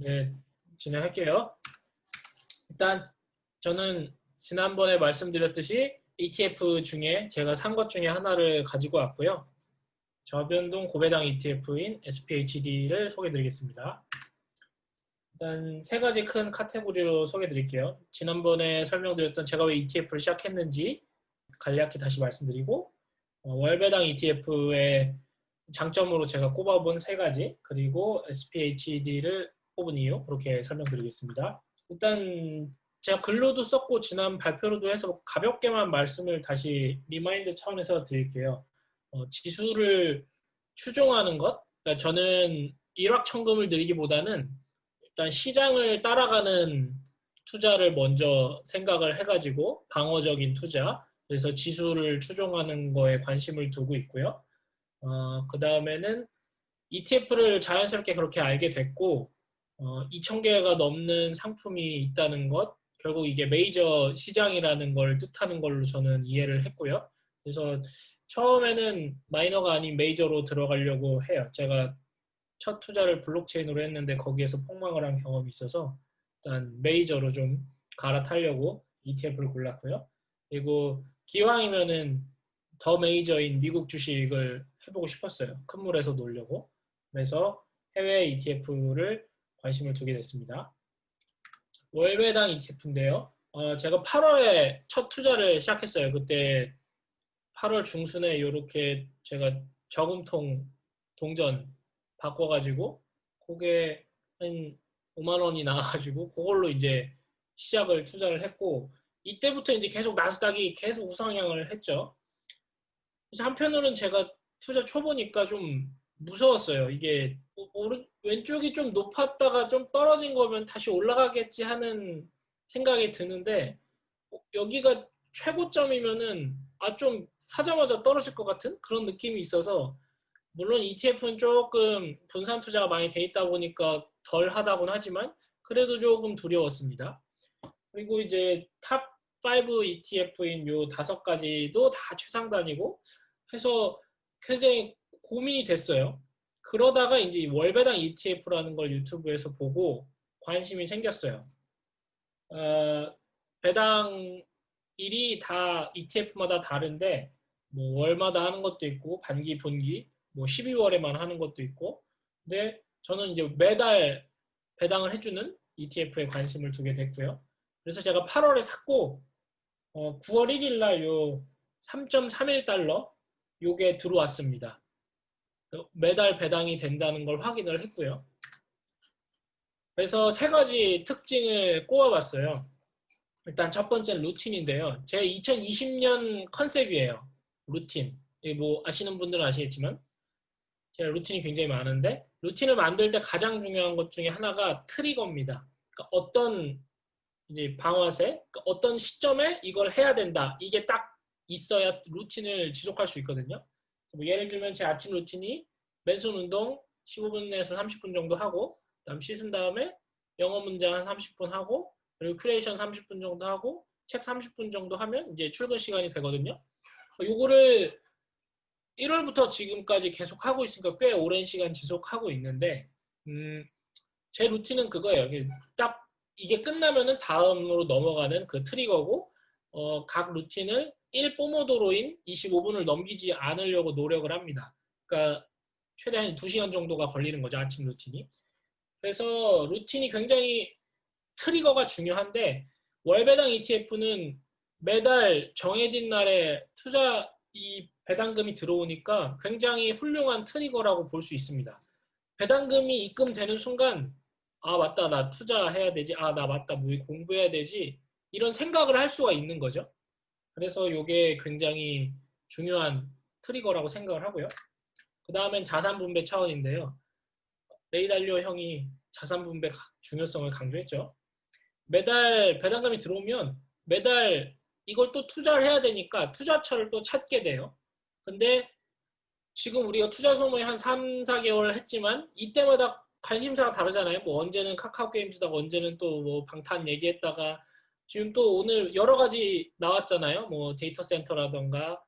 네, 진행할게요. 일단 저는 지난번에 말씀드렸듯이 ETF 중에 제가 산 것 중에 하나를 가지고 왔고요. 저변동 고배당 ETF인 SPHD를 소개드리겠습니다. 일단 세 가지 큰 카테고리로 소개드릴게요. 지난번에 설명드렸던 제가 왜 ETF를 시작했는지 간략히 다시 말씀드리고, 월배당 ETF의 장점으로 제가 꼽아본 세 가지, 그리고 SPHD를 뽑은 이유, 그렇게 설명드리겠습니다. 일단 제가 글로도 썼고 지난 발표로도 해서 가볍게만 말씀을 다시 리마인드 차원에서 드릴게요. 지수를 추종하는 것, 그러니까 저는 일확천금을 들이기보다는 일단 시장을 따라가는 투자를 먼저 생각을 해가지고 방어적인 투자, 그래서 지수를 추종하는 거에 관심을 두고 있고요. 그 다음에는 ETF를 자연스럽게 그렇게 알게 됐고, 2,000개가 넘는 상품이 있다는 것, 결국 이게 메이저 시장이라는 걸 뜻하는 걸로 저는 이해를 했고요. 그래서 처음에는 마이너가 아닌 메이저로 들어가려고 해요. 제가 첫 투자를 블록체인으로 했는데 거기에서 폭망을 한 경험이 있어서 일단 메이저로 좀 갈아타려고 ETF를 골랐고요. 그리고 기왕이면은 더 메이저인 미국 주식을 해보고 싶었어요. 큰 물에서 놀려고. 그래서 해외 ETF를 관심을 두게 됐습니다. 월배당 ETF인데요. 제가 8월에 첫 투자를 시작했어요. 그때 8월 중순에 이렇게 제가 저금통 동전 바꿔가지고 그게 한 5만 원이 나와가지고 그걸로 이제 시작을 투자를 했고, 이때부터 이제 계속 나스닥이 계속 우상향을 했죠. 그래서 한편으로는 제가 투자 초보니까 좀 무서웠어요. 이게 왼쪽이 좀 높았다가 좀 떨어진 거면 다시 올라가겠지 하는 생각이 드는데, 여기가 최고점이면은 좀 사자마자 떨어질 것 같은 그런 느낌이 있어서, 물론 ETF는 조금 분산 투자가 많이 돼 있다 보니까 덜 하다곤 하지만 그래도 조금 두려웠습니다. 그리고 이제 탑 5 ETF인 요 5가지도 다 최상단이고 해서 굉장히 고민이 됐어요. 그러다가 이제 월배당 ETF라는 걸 유튜브에서 보고 관심이 생겼어요. 배당 일이 다 ETF마다 다른데 뭐 월마다 하는 것도 있고 반기, 분기, 뭐 12월에만 하는 것도 있고, 근데 저는 이제 매달 배당을 해주는 ETF에 관심을 두게 됐고요. 그래서 제가 8월에 샀고 9월 1일 날 요 3.31달러 요게 들어왔습니다. 매달 배당이 된다는 걸 확인을 했고요. 그래서 세 가지 특징을 꼽아봤어요. 일단 첫 번째는 루틴인데요. 제 2020년 컨셉이에요. 루틴. 뭐 아시는 분들은 아시겠지만 제가 루틴이 굉장히 많은데, 루틴을 만들 때 가장 중요한 것 중에 하나가 트리거입니다. 그러니까 어떤 이제 방아쇠, 그러니까 어떤 시점에 이걸 해야 된다. 이게 딱 있어야 루틴을 지속할 수 있거든요. 뭐 예를 들면 제 아침 루틴이 맨손 운동 15분에서 30분 정도 하고, 그다음 씻은 다음에 영어 문장 한 30분 하고, 그리고 큐레이션 30분 정도 하고, 책 30분 정도 하면 이제 출근 시간이 되거든요. 요거를 1월부터 지금까지 계속 하고 있으니까 꽤 오랜 시간 지속하고 있는데, 제 루틴은 그거예요. 딱 이게 끝나면은 다음으로 넘어가는 그 트리거고, 각 루틴을 1포모도로인 25분을 넘기지 않으려고 노력을 합니다. 그러니까 최대한 2시간 정도가 걸리는 거죠, 아침 루틴이. 그래서 루틴이 굉장히 트리거가 중요한데, 월배당 ETF는 매달 정해진 날에 투자 이 배당금이 들어오니까 굉장히 훌륭한 트리거라고 볼 수 있습니다. 배당금이 입금되는 순간 맞다, 나 투자해야 되지, 나 맞다, 뭐 공부해야 되지, 이런 생각을 할 수가 있는 거죠. 그래서 이게 굉장히 중요한 트리거라고 생각을 하고요. 그 다음엔 자산 분배 차원인데요. 레이 달리오 형이 자산 분배 중요성을 강조했죠. 매달 배당금이 들어오면 매달 이걸 또 투자를 해야 되니까 투자처를 또 찾게 돼요. 근데 지금 우리가 투자 소모에 한 3, 4개월 했지만 이때마다 관심사가 다르잖아요. 뭐 언제는 카카오 게임즈다가 언제는 또 뭐 방탄 얘기했다가 지금 또 오늘 여러 가지 나왔잖아요. 뭐 데이터 센터라던가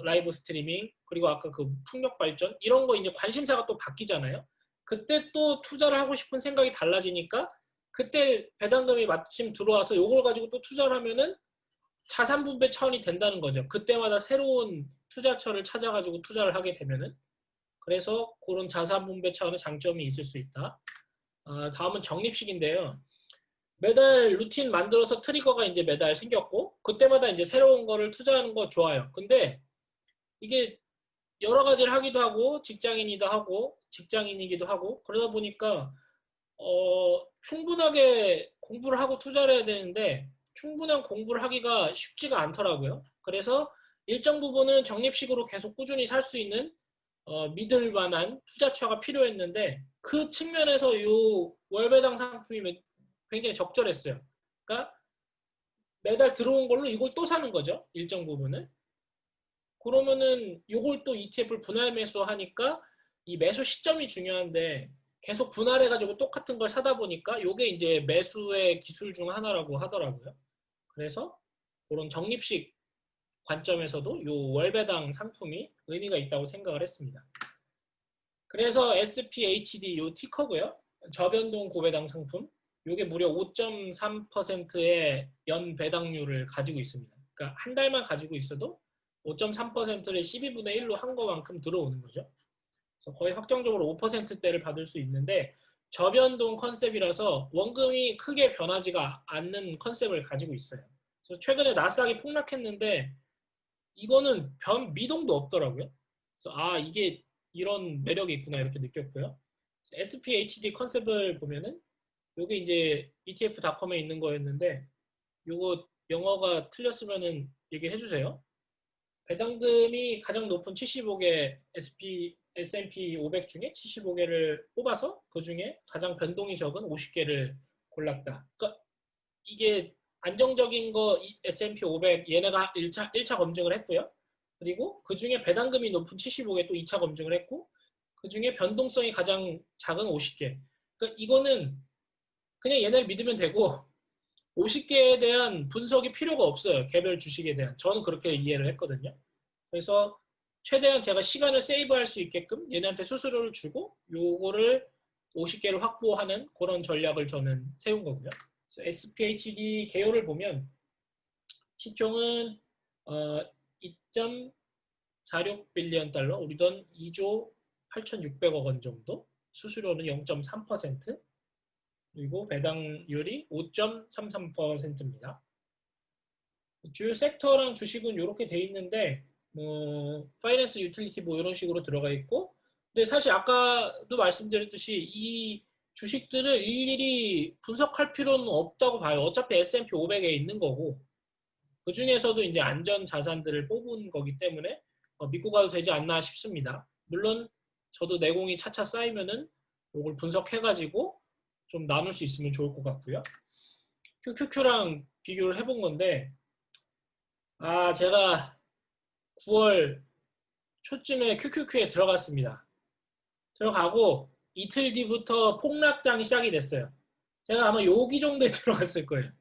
라이브 스트리밍, 그리고 아까 그 풍력 발전, 이런 거 이제 관심사가 또 바뀌잖아요. 그때 또 투자를 하고 싶은 생각이 달라지니까 그때 배당금이 마침 들어와서 요걸 가지고 또 투자를 하면은 자산 분배 차원이 된다는 거죠. 그때마다 새로운 투자처를 찾아가지고 투자를 하게 되면은. 그래서 그런 자산 분배 차원의 장점이 있을 수 있다. 다음은 적립식인데요. 매달 루틴 만들어서 트리거가 이제 매달 생겼고 그때마다 이제 새로운 거를 투자하는 거 좋아요. 근데 이게 여러 가지를 하기도 하고 직장인이기도 하고 그러다 보니까 충분하게 공부를 하고 투자를 해야 되는데 충분한 공부를 하기가 쉽지가 않더라고요. 그래서 일정 부분은 적립식으로 계속 꾸준히 살 수 있는 믿을 만한 투자처가 필요했는데 그 측면에서 이 월배당 상품이 굉장히 적절했어요. 그러니까 매달 들어온 걸로 이걸 또 사는 거죠. 일정 부분은. 그러면은 이걸 또 ETF를 분할 매수하니까 이 매수 시점이 중요한데 계속 분할해가지고 똑같은 걸 사다 보니까 이게 이제 매수의 기술 중 하나라고 하더라고요. 그래서 그런 적립식 관점에서도 이 월배당 상품이 의미가 있다고 생각을 했습니다. 그래서 SPHD 요 티커고요. 저변동 고배당 상품. 이게 무려 5.3%의 연 배당률을 가지고 있습니다. 그러니까 한 달만 가지고 있어도 5.3%를 12분의 1로 한 것만큼 들어오는 거죠. 그래서 거의 확정적으로 5%대를 받을 수 있는데 저변동 컨셉이라서 원금이 크게 변하지가 않는 컨셉을 가지고 있어요. 그래서 최근에 나스닥이 폭락했는데 이거는 미동도 없더라고요. 그래서 이게 이런 매력이 있구나 이렇게 느꼈고요. SPHD 컨셉을 보면은 이게 이제 etf.com에 있는 거였는데 이거 영어가 틀렸으면은 얘기해 주세요. 배당금이 가장 높은 75개 S&P 500 중에 75개를 뽑아서 그 중에 가장 변동이 적은 50개를 골랐다. 그러니까 이게 안정적인 거 S&P 500 얘네가 1차 검증을 했고요. 그리고 그 중에 배당금이 높은 75개 또 2차 검증을 했고 그 중에 변동성이 가장 작은 50개. 그러니까 이거는 그냥 얘네를 믿으면 되고 50개에 대한 분석이 필요가 없어요. 개별 주식에 대한. 저는 그렇게 이해를 했거든요. 그래서 최대한 제가 시간을 세이브할 수 있게끔 얘네한테 수수료를 주고 요거를 50개를 확보하는 그런 전략을 저는 세운 거고요. SPHD 개요를 보면 시총은 2.46빌리언 달러, 우리 돈 2조 8,600억 원 정도, 수수료는 0.3%, 그리고 배당률이 5.33%입니다. 주요 섹터랑 주식은 이렇게 돼 있는데 파이낸스 유틸리티 뭐 이런 식으로 들어가 있고 근데 사실 아까도 말씀드렸듯이 이 주식들을 일일이 분석할 필요는 없다고 봐요. 어차피 S&P 500에 있는 거고 그 중에서도 이제 안전 자산들을 뽑은 거기 때문에 믿고 가도 되지 않나 싶습니다. 물론 저도 내공이 차차 쌓이면은 이걸 분석해가지고 좀 나눌 수 있으면 좋을 것 같고요. QQQ랑 비교를 해본 건데 제가 9월 초쯤에 QQQ에 들어갔습니다. 들어가고 이틀 뒤부터 폭락장이 시작이 됐어요. 제가 아마 여기 정도에 들어갔을 거예요.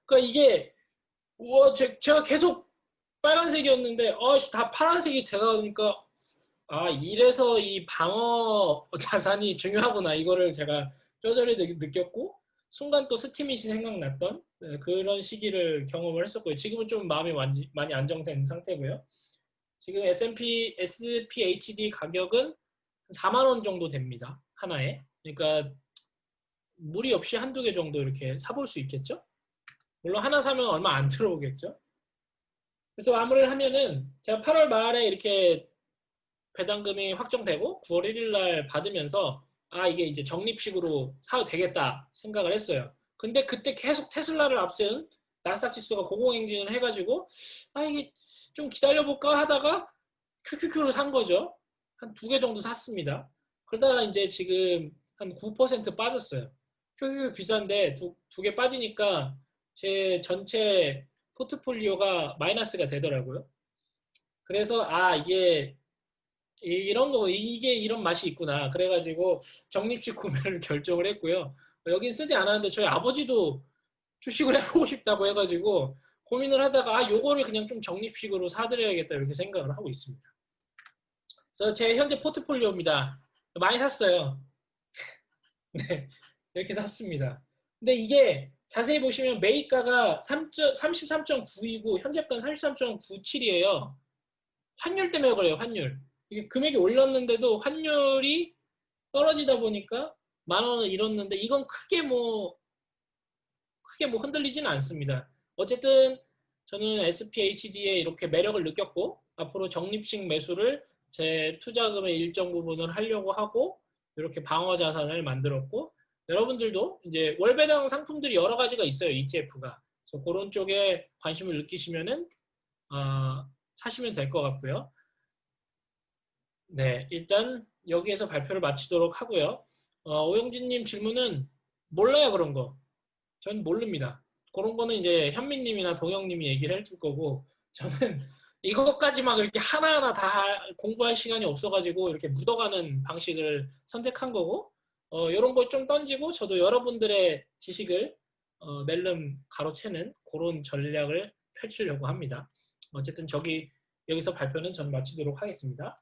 그러니까 이게 제가 계속 빨간색이었는데 다 파란색이 되다 보니까 이래서 이 방어 자산이 중요하구나 이거를 제가 뼈저리 느꼈고 순간 또 스티밋이 생각났던 그런 시기를 경험을 했었고요. 지금은 좀 마음이 많이 안정된 상태고요. 지금 SPHD 가격은 4만 원 정도 됩니다. 하나에. 그러니까 무리 없이 한두 개 정도 이렇게 사볼 수 있겠죠? 물론 하나 사면 얼마 안 들어오겠죠? 그래서 마무리를 하면은 제가 8월 말에 이렇게 배당금이 확정되고 9월 1일 날 받으면서 이게 이제 적립식으로 사도 되겠다 생각을 했어요. 근데 그때 계속 테슬라를 앞세운 나스닥 지수가 고공행진을 해가지고 이게 좀 기다려볼까 하다가 QQQ를 산 거죠. 한 2개 정도 샀습니다. 그러다가 이제 지금 한 9% 빠졌어요. QQQ 비싼데 두 개 빠지니까 제 전체 포트폴리오가 마이너스가 되더라고요. 그래서 이게 이런 거 이게 이런 맛이 있구나. 그래가지고 적립식 구매를 결정을 했고요. 여긴 쓰지 않았는데 저희 아버지도 주식을 해보고 싶다고 해가지고 고민을 하다가 요거를 그냥 좀 적립식으로 사드려야겠다 이렇게 생각을 하고 있습니다. 그래서 제 현재 포트폴리오입니다. 많이 샀어요. 네, 이렇게 샀습니다. 근데 이게 자세히 보시면 매입가가 33.9이고 현재가는 33.97이에요. 환율 때문에 그래요, 환율. 이게 금액이 올랐는데도 환율이 떨어지다 보니까 10,000원을 잃었는데 이건 크게 뭐 흔들리지는 않습니다. 어쨌든 저는 SPHD에 이렇게 매력을 느꼈고 앞으로 적립식 매수를 제 투자금의 일정 부분을 하려고 하고 이렇게 방어 자산을 만들었고 여러분들도 이제 월배당 상품들이 여러 가지가 있어요. ETF가. 그래서 그런 쪽에 관심을 느끼시면은 사시면 될 것 같고요. 네, 일단 여기에서 발표를 마치도록 하고요. 오영진님 질문은 몰라요, 그런 거. 전 모릅니다. 그런 거는 이제 현민님이나 동영님이 얘기를 해줄 거고 저는 이것까지 막 이렇게 하나하나 다 공부할 시간이 없어가지고 이렇게 묻어가는 방식을 선택한 거고 이런 거 좀 던지고 저도 여러분들의 지식을 낼름 가로채는 그런 전략을 펼치려고 합니다. 어쨌든 여기서 발표는 전 마치도록 하겠습니다.